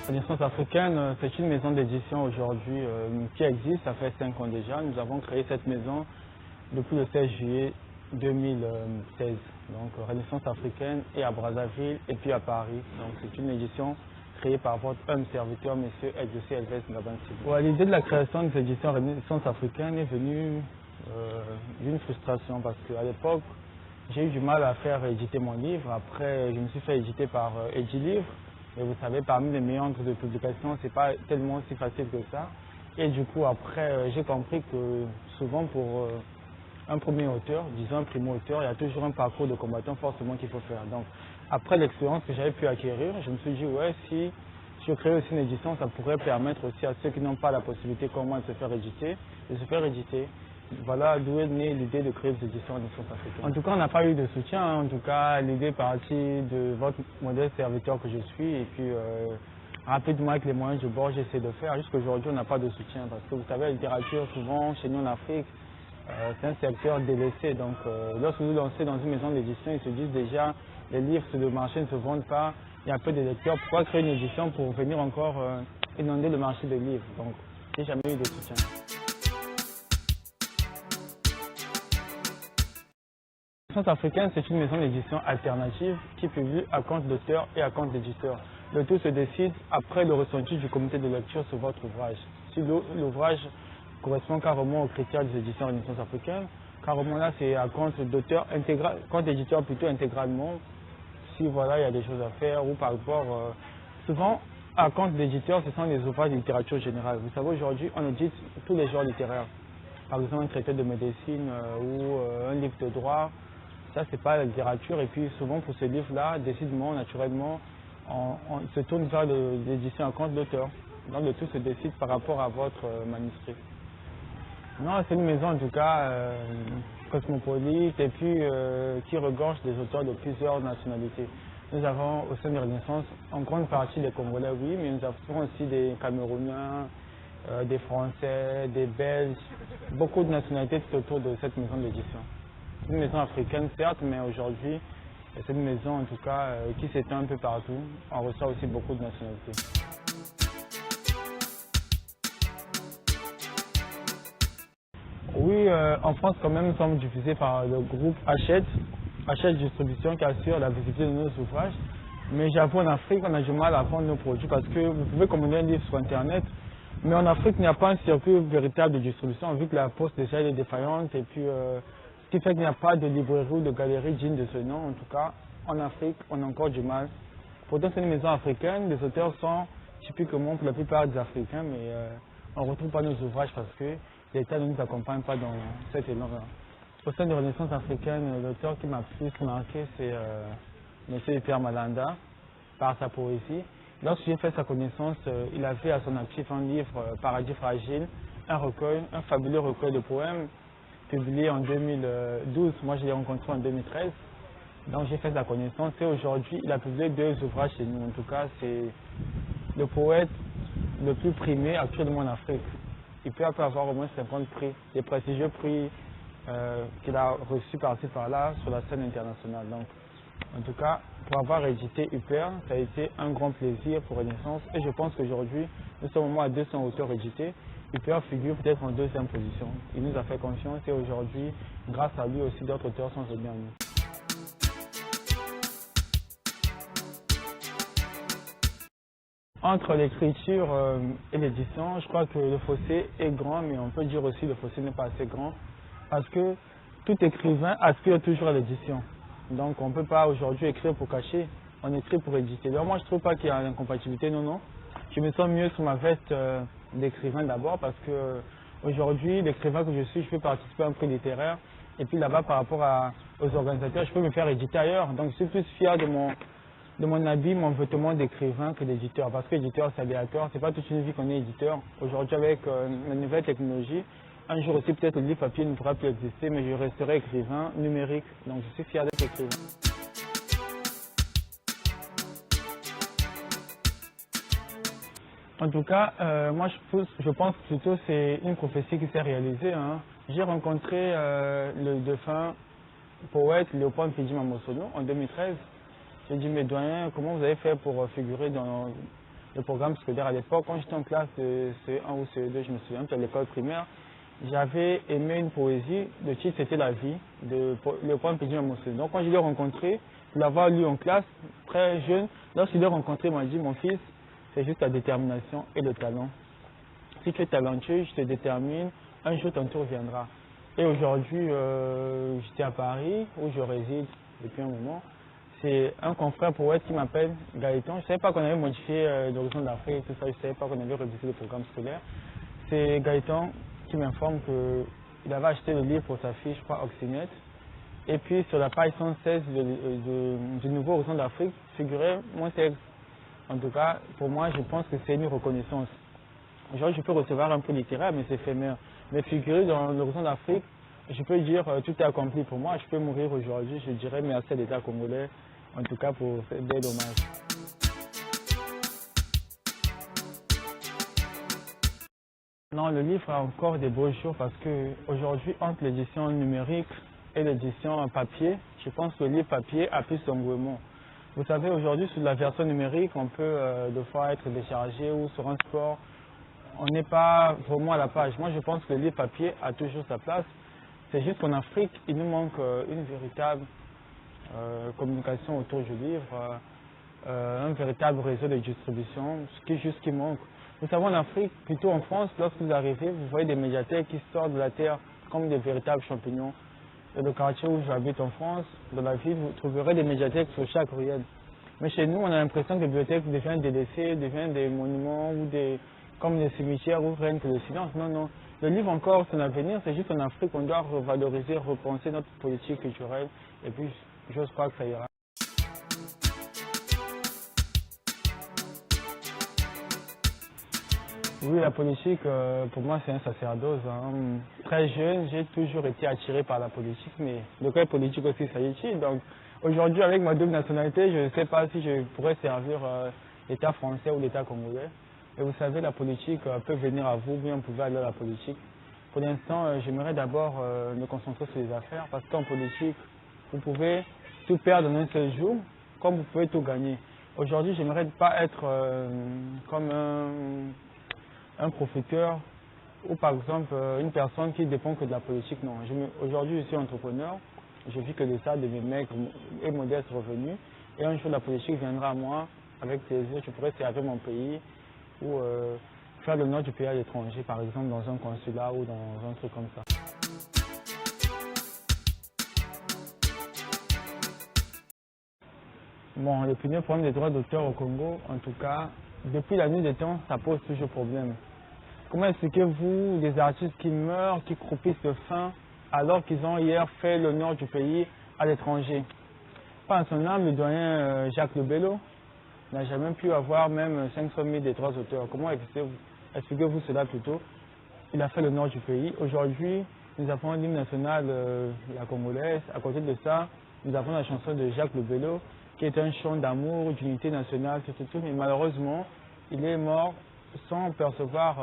Renaissance africaine, c'est une maison d'édition aujourd'hui qui existe, ça fait 5 ans déjà. Nous avons créé cette maison depuis le 16 juillet 2016. Donc Renaissance africaine est à Brazzaville et puis à Paris. Donc c'est une édition créée par votre humble serviteur, M. Edjossi Elves Ngabansi. L'idée de la création de cette édition Renaissance africaine est venue d'une frustration parce qu'à l'époque, j'ai eu du mal à faire éditer mon livre. Après, je me suis fait éditer par Edilivre. Et vous savez, parmi les méandres de publication, c'est pas tellement si facile que ça. Et du coup, après, j'ai compris que souvent pour un premier auteur, disons un primo-auteur, il y a toujours un parcours de combattant forcément qu'il faut faire. Donc, après l'expérience que j'avais pu acquérir, je me suis dit, ouais, si je crée aussi une édition, ça pourrait permettre aussi à ceux qui n'ont pas la possibilité comme moi de se faire éditer, de se faire éditer. Voilà d'où est née l'idée de créer des éditions Renaissance africaine. En tout cas, on n'a pas eu de soutien. En tout cas, l'idée est partie de votre modeste serviteur que je suis. Et puis, rapidement, avec les moyens de bord, j'essaie de faire. Jusqu'à aujourd'hui, on n'a pas de soutien. Parce que vous savez, la littérature, souvent, chez nous en Afrique, c'est un secteur délaissé. Donc, lorsque vous lancez dans une maison d'édition, ils se disent déjà, les livres sur le marché ne se vendent pas. Il y a peu de lecteurs. Pourquoi créer une édition pour venir encore inonder le marché des livres? Donc, j'ai jamais eu de soutien. Renaissance africaine, c'est une maison d'édition alternative qui publie à compte d'auteur et à compte d'éditeur. Le tout se décide après le ressenti du comité de lecture sur votre ouvrage. Si l'ouvrage correspond carrément aux critères des éditions Renaissance africaine, carrément là c'est à compte d'auteur intégral, compte éditeur plutôt intégralement. Si voilà, il y a des choses à faire ou par rapport, souvent à compte d'éditeur, ce sont des ouvrages de littérature générale. Vous savez, aujourd'hui, on édite tous les genres littéraires. Par exemple, un traité de médecine ou un livre de droit. Ça, c'est pas la littérature. Et puis, souvent, pour ce livre-là, décidément, naturellement, on se tourne vers l'édition à compte d'auteur. Donc, le tout se décide par rapport à votre manuscrit. Non, c'est une maison, en tout cas, cosmopolite et puis qui regorge des auteurs de plusieurs nationalités. Nous avons, au sein de Renaissance, en grande partie des Congolais, oui, mais nous avons aussi des Camerounais, des Français, des Belges, beaucoup de nationalités tout autour de cette maison d'édition. C'est une maison africaine, certes, mais aujourd'hui, c'est une maison, en tout cas, qui s'étend un peu partout. On reçoit aussi beaucoup de nationalités. Oui, en France, quand même, nous sommes diffusés par le groupe Hachette Distribution qui assure la visibilité de nos ouvrages. Mais j'avoue, en Afrique, on a du mal à vendre nos produits parce que vous pouvez commander un livre sur Internet, mais en Afrique, il n'y a pas un circuit véritable de distribution, vu que la poste déjà est défaillante et puis ce qui fait qu'il n'y a pas de librairie ou de galerie digne de ce nom. En tout cas, en Afrique, on a encore du mal. Pourtant, c'est une maison africaine. Les auteurs sont typiquement pour la plupart des Africains, mais on ne retrouve pas nos ouvrages parce que l'État ne nous accompagne pas dans cette énorme. Au sein de Renaissance africaine, l'auteur qui m'a plus marqué, c'est M. Pierre Malanda, par sa poésie. Lorsque j'ai fait sa connaissance, il avait à son actif un livre, Paradis fragile, un fabuleux recueil de poèmes, publié en 2012. Moi, je l'ai rencontré en 2013. Donc, j'ai fait sa connaissance et aujourd'hui, il a publié 2 ouvrages chez nous. En tout cas, c'est le poète le plus primé actuellement en Afrique. Il peut avoir au moins 50 prix, des prestigieux prix qu'il a reçus par-ci par-là sur la scène internationale. Donc, en tout cas, pour avoir édité Hyper, ça a été un grand plaisir pour Renaissance et je pense qu'aujourd'hui, nous sommes au moins à 200 auteurs édités. Hyper figure peut-être en 2e position. Il nous a fait confiance et aujourd'hui, grâce à lui aussi, d'autres auteurs sont venus à nous. Entre l'écriture et l'édition, je crois que le fossé est grand, mais on peut dire aussi que le fossé n'est pas assez grand, parce que tout écrivain aspire toujours à l'édition. Donc on ne peut pas aujourd'hui écrire pour cacher, on écrit pour éditer. Donc moi je ne trouve pas qu'il y a une incompatibilité, non, non. Je me sens mieux sur ma veste d'écrivain d'abord, parce que aujourd'hui, l'écrivain que je suis, je peux participer à un prix littéraire, et puis là-bas par rapport aux organisateurs, je peux me faire éditer ailleurs. Donc je suis plus fier de mon habit, mon vêtement d'écrivain que d'éditeur. Parce que l'éditeur, c'est aléatoire. C'est pas toute une vie qu'on est éditeur. Aujourd'hui, avec la nouvelle technologie, un jour aussi, peut-être le livre papier ne pourra plus exister, mais je resterai écrivain numérique. Donc, je suis fier d'être écrivain. En tout cas, moi, je pense plutôt que c'est une prophétie qui s'est réalisée. Hein. J'ai rencontré le défunt poète Léopold Mpidji Mamosolo en 2013. J'ai dit, mes doyens, comment vous avez fait pour figurer dans le programme scolaire à l'époque? Quand j'étais en classe de CE1 ou CE2, je me souviens, à l'école primaire, j'avais aimé une poésie, le titre c'était La vie, de Léopold Mpidji Mamosolo. Donc quand je l'ai rencontré, pour l'avoir lu en classe, très jeune, lorsque je l'ai rencontré, il m'a dit, mon fils, c'est juste la détermination et le talent. Si tu es talentueux, je te détermine, un jour ton tour viendra. Et aujourd'hui, j'étais à Paris, où je réside depuis un moment. C'est un confrère poète qui m'appelle Gaëtan. Je ne savais pas qu'on avait modifié l'horizon d'Afrique et tout ça. Je ne savais pas qu'on avait révisé le programme scolaire. C'est Gaëtan qui m'informe qu'il avait acheté le livre pour sa fille, je crois, Oxynette. Et puis sur la page 116 du Nouveau Horizon d'Afrique figurait mon texte. En tout cas, pour moi, je pense que c'est une reconnaissance. Aujourd'hui, je peux recevoir un peu littéraire, mais c'est éphémère. Mais figurer dans l'horizon d'Afrique, je peux dire tout est accompli pour moi. Je peux mourir aujourd'hui, je dirais merci à l'État congolais, en tout cas pour ce bel hommage. Non, le livre a encore des beaux jours parce qu'aujourd'hui, entre l'édition numérique et l'édition papier, je pense que le livre papier a plus d'engouement. Vous savez, aujourd'hui, sur la version numérique, on peut des fois être déchargé ou sur un sport. On n'est pas vraiment à la page. Moi, je pense que le livre papier a toujours sa place. C'est juste qu'en Afrique, il nous manque une véritable communication autour du livre, un véritable réseau de distribution, ce qui manque. Vous savez, en Afrique, plutôt en France, lorsque vous arrivez, vous voyez des médiathèques qui sortent de la terre comme des véritables champignons. Dans le quartier où j'habite en France, dans la ville, vous trouverez des médiathèques sur chaque ruelle. Mais chez nous, on a l'impression que les bibliothèques deviennent délaissées, deviennent des monuments ou comme des cimetières où règne que le silence. Non, non. Le livre encore, son avenir, c'est juste en Afrique qu'on doit revaloriser, repenser notre politique culturelle. Et puis, j'ose croire que ça ira. Oui, la politique, pour moi, c'est un sacerdoce. Hein. Très jeune, j'ai toujours été attiré par la politique, mais le cas politique aussi, ça y est. Donc, aujourd'hui, avec ma double nationalité, je ne sais pas si je pourrais servir l'État français ou l'État congolais. Et vous savez, la politique peut venir à vous, bien vous pouvez aller à la politique. Pour l'instant, j'aimerais d'abord me concentrer sur les affaires, parce qu'en politique, vous pouvez tout perdre en un seul jour, comme vous pouvez tout gagner. Aujourd'hui, j'aimerais pas être comme un profiteur ou par exemple une personne qui dépend que de la politique. Non, aujourd'hui je suis entrepreneur, je vis que de ça, de mes maigres et modestes revenus. Et un jour la politique viendra à moi avec plaisir, je pourrais servir mon pays ou faire le nord du pays à l'étranger, par exemple dans un consulat ou dans un truc comme ça. Bon, le premier problème des droits d'auteur au Congo, en tout cas, depuis la nuit des temps, ça pose toujours problème. Comment expliquez-vous des artistes qui meurent, qui croupissent de faim, alors qu'ils ont hier fait l'honneur du pays à l'étranger? Par son âme, le doyen Jacques Le Bello n'a jamais pu avoir même 500 000 des droits d'auteur. Comment expliquez-vous cela plutôt? Il a fait l'honneur du pays. Aujourd'hui, nous avons l'hymne national la congolaise. À côté de ça, nous avons la chanson de Jacques Le Bello, qui est un chant d'amour, d'unité nationale, tout. Mais malheureusement, il est mort sans percevoir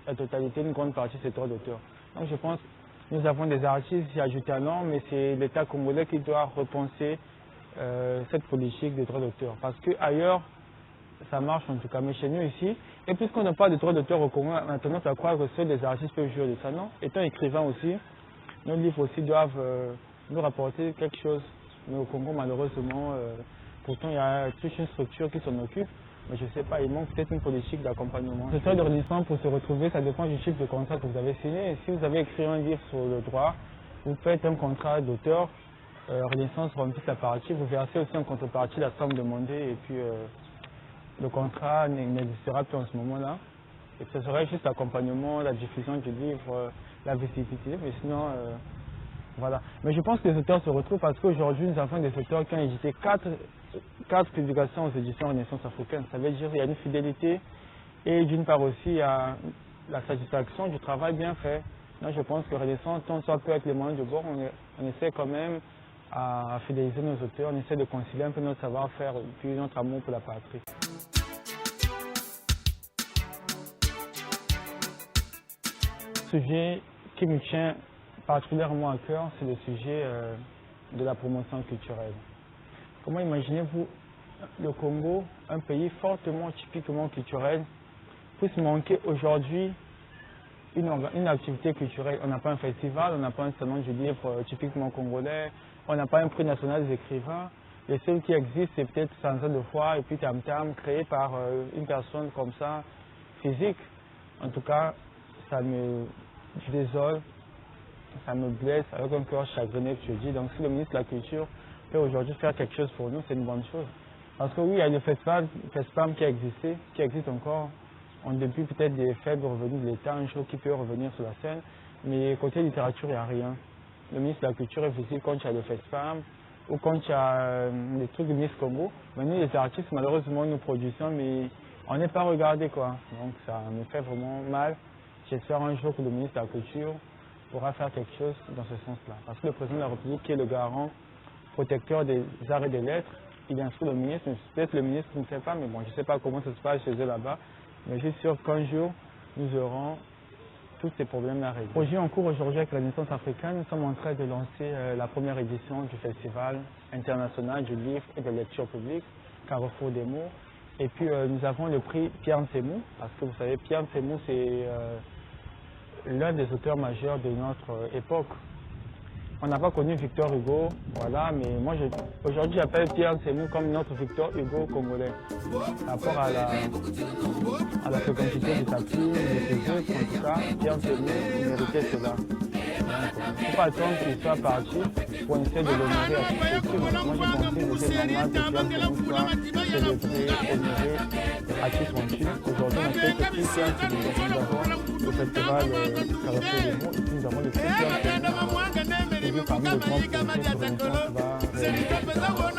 la totalité, une grande partie de ses droits d'auteur. Donc je pense que nous avons des artistes qui ajoutent talent, mais c'est l'État congolais qui doit repenser cette politique des droits d'auteur. Parce qu'ailleurs, ça marche en tout cas, mais chez nous ici, et puisqu'on n'a pas de droits d'auteur au Congo, on a tendance à croire que seuls les artistes peuvent jouer de ça. Non, étant écrivain aussi, nos livres aussi doivent nous rapporter quelque chose. Mais au Congo, malheureusement, pourtant il y a toute une structure qui s'en occupe. Mais je ne sais pas, il manque peut-être une politique d'accompagnement. Le secteur de Renaissance, pour se retrouver, ça dépend du type de contrat que vous avez signé. Si vous avez écrit un livre sur le droit, vous faites un contrat d'auteur, Renaissance remplit sa partie, vous versez aussi en contrepartie la somme demandée et puis le contrat n'existera plus en ce moment-là. Et ce serait juste l'accompagnement, la diffusion du livre, la visibilité, mais sinon, voilà. Mais je pense que les auteurs se retrouvent parce qu'aujourd'hui, nous avons des auteurs qui ont édité 4 publications aux éditions Renaissance africaine. Ça veut dire qu'il y a une fidélité et d'une part aussi, il y a la satisfaction du travail bien fait. Là, je pense que Renaissance, tant soit peu avec les moyens de bord, on essaie quand même à fidéliser nos auteurs, on essaie de concilier un peu notre savoir-faire et puis notre amour pour la patrie. Le sujet qui me tient particulièrement à cœur, c'est le sujet de la promotion culturelle. Comment imaginez-vous le Congo, un pays fortement, typiquement culturel, puisse manquer aujourd'hui une activité culturelle? On n'a pas un festival, on n'a pas un salon du livre typiquement congolais, on n'a pas un prix national des écrivains. Les seuls qui existent, c'est peut-être Sansa de Foire et puis Tam Tam, créé par une personne comme ça, physique. En tout cas, ça me désole, ça me blesse avec un cœur chagriné que je dis. Donc si le ministre de la Culture peut aujourd'hui faire quelque chose pour nous, c'est une bonne chose. Parce que oui, il y a le festival qui existe encore. On depuis peut-être des faibles revenus de l'État, un jour qui peut revenir sur la scène. Mais côté littérature, il n'y a rien. Le ministre de la Culture est visible quand il y a le festival ou quand il y a les trucs du Miss Congo. Mais nous, les artistes, malheureusement, nous produisons, mais on n'est pas regardé, quoi. Donc ça me fait vraiment mal. J'espère un jour que le ministre de la Culture pourra faire quelque chose dans ce sens-là. Parce que le président de la République, qui est le garant protecteur des arts et des lettres, il instruit le ministre, peut-être le ministre ne sait pas, mais bon, je ne sais pas comment ça se passe chez eux là-bas, mais je suis sûr qu'un jour, nous aurons tous ces problèmes à régler. Projet en cours aujourd'hui avec la Renaissance africaine, nous sommes en train de lancer la première édition du Festival international du livre et de lecture publique, Carrefour des mots. Et puis nous avons le prix Pierre Nsemou, parce que vous savez, Pierre Nsemou, c'est l'un des auteurs majeurs de notre époque. On n'a pas connu Victor Hugo, voilà, mais moi aujourd'hui j'appelle Pierre Nsemou comme notre Victor Hugo congolais. Par rapport à la fécondité de sa plume, de ses œuvres, en tout cas, Pierre Nsemou méritait cela. Il ne faut pas attendre qu'il soit parti pour essayer de l'honorer à tout possible. Moi j'ai pensé que c'était normal que Pierre Nsemou soit célébré, honoré à tout son. Aujourd'hui on a fait que plus Pierre Nsemou, nous avons le festival Carrefour des mots et puis nous avons le prix Pierre Nsemou. Parmi les grands projets que Renaissance va réaliser.